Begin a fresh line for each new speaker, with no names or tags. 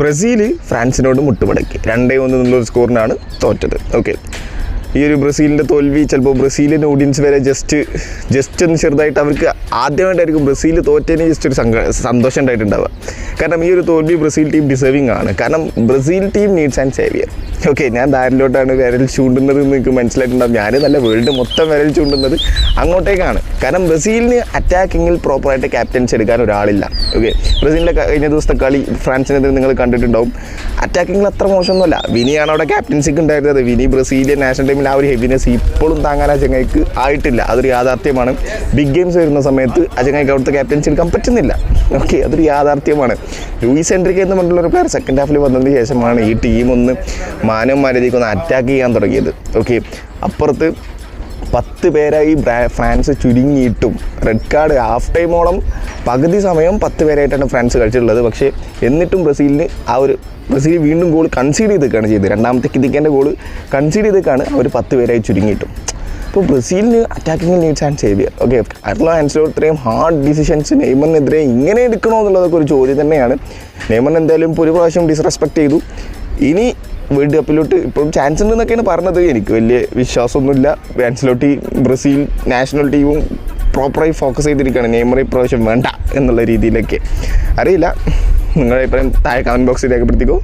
Brazil ഫ്രാൻസിനോട് മുട്ടുമടക്കി 2-1 എന്നുള്ളൊരു സ്കോറിനാണ് തോറ്റത്. Okay, ഈ ഒരു ബ്രസീലിൻ്റെ തോൽവി ചിലപ്പോൾ ബ്രസീലിൻ്റെ ഓഡിയൻസ് വരെ ജസ്റ്റ് ഒന്ന് ചെറുതായിട്ട് അവർക്ക് ആദ്യമായിട്ടായിരിക്കും ബ്രസീൽ തോറ്റതിന് ജസ്റ്റ് ഒരു സന്തോഷം ഉണ്ടായിട്ടുണ്ടാവുക. കാരണം ഈ ഒരു തോൽവി ബ്രസീൽ ടീം ഡിസേർവിങ് ആണ്. കാരണം Brazil team needs and saviour. Okay, ഞാൻ ധാരിലോട്ടാണ് വിരൽ ചൂണ്ടുന്നത് എന്ന് നിങ്ങൾക്ക് മനസ്സിലായിട്ടുണ്ടാകും. ഞാൻ നല്ല വേൾഡ് മൊത്തം വിരൽ ചൂണ്ടുന്നത് അങ്ങോട്ടേക്കാണ്. കാരണം ബ്രസീലിന് അറ്റാക്കിങ്ങിൽ പ്രോപ്പറായിട്ട് ക്യാപ്റ്റൻസി എടുക്കാൻ ഒരാളില്ല. ഓക്കെ, ബ്രസീലിൻ്റെ കഴിഞ്ഞ ദിവസത്തെ കളി ഫ്രാൻസിനെതിരെ നിങ്ങൾ കണ്ടിട്ടുണ്ടാവും. അറ്റാക്കിങ്ങിൽ അത്ര മോശമൊന്നുമല്ല. വിനിയാണ് അവിടെ ക്യാപ്റ്റൻസിക്ക് ഉണ്ടായിരുന്നത്. വിനി ബ്രസീലിയൻ നാഷണൽ ടീമിൽ ആ ഒരു ഹെവിനെസ് ഇപ്പോഴും താങ്ങാൻ ആ ചങ്ങായിക്ക് ആയിട്ടില്ല. അതൊരു യാഥാർത്ഥ്യമാണ്. ബിഗ് ഗെയിംസ് വരുന്ന സമയത്ത് ആ ചങ്ങായിക്ക് അവിടുത്തെ ക്യാപ്റ്റൻസി എടുക്കാൻ പറ്റുന്നില്ല. ഓക്കെ, അതൊരു യാഥാർത്ഥ്യമാണ്. ലൂയിസ് എൻട്രിക്ക് എന്ന് പറഞ്ഞിട്ടുള്ളൊരു പ്ലെയർ സെക്കൻഡ് ഹാഫിൽ വന്നതിന് ശേഷമാണ് ഈ ടീം ഒന്ന് മാനവന്മാരേക്കൊന്ന് അറ്റാക്ക് ചെയ്യാൻ തുടങ്ങിയത്. ഓക്കെ, അപ്പുറത്ത് 10 പേരായി ഫ്രാൻസ് ചുരുങ്ങിയിട്ടും റെഡ് കാർഡ് ഹാഫ് ടൈമോളം പകുതി സമയം 10 പേരായിട്ടാണ് ഫ്രാൻസ് കളിച്ചിട്ടുള്ളത്. പക്ഷേ എന്നിട്ടും ബ്രസീൽ വീണ്ടും ഗോൾ കൺസീഡ് ചെയ്തേക്കാണ് ചെയ്തത്. രണ്ടാമത്തെ കിതിക്കേൻ്റെ ഗോൾ കൺസീഡ് ചെയ്തേക്കാണ് അവർ 10 പേരായി ചുരുങ്ങിയിട്ടും. അപ്പോൾ ബ്രസീലിന് attacking needs and saviour. Okay, Carlo Ancelotti ഇത്രയും ഹാർഡ് ഡിസിഷൻസ് നെയ്മറിനെതിരെ ഇങ്ങനെ എടുക്കണോ എന്നുള്ളതൊക്കെ ഒരു ചോദ്യം തന്നെയാണ്. നെയ്മറിന് എന്തായാലും ഇപ്പോൾ ഒരു പ്രാവശ്യം ഡിസ്റെസ്പെക്ട് ചെയ്തു. ഇനി വേൾഡ് കപ്പിലോട്ട് ഇപ്പോഴും ചാൻസ് ഉണ്ടെന്നൊക്കെയാണ് പറഞ്ഞത്. എനിക്ക് വലിയ വിശ്വാസമൊന്നുമില്ല. ആൻസലോട്ടി ബ്രസീൽ നാഷണൽ ടീമും പ്രോപ്പറായി ഫോക്കസ് ചെയ്തിരിക്കുകയാണ്. നെയ്മർ ഇപ്രാവശ്യം വേണ്ട എന്നുള്ള രീതിയിലൊക്കെ. അറിയില്ല, നിങ്ങളുടെ അഭിപ്രായം താഴെ കമൻറ്റ് ബോക്സിൽ രേഖപ്പെടുത്തിക്കോ.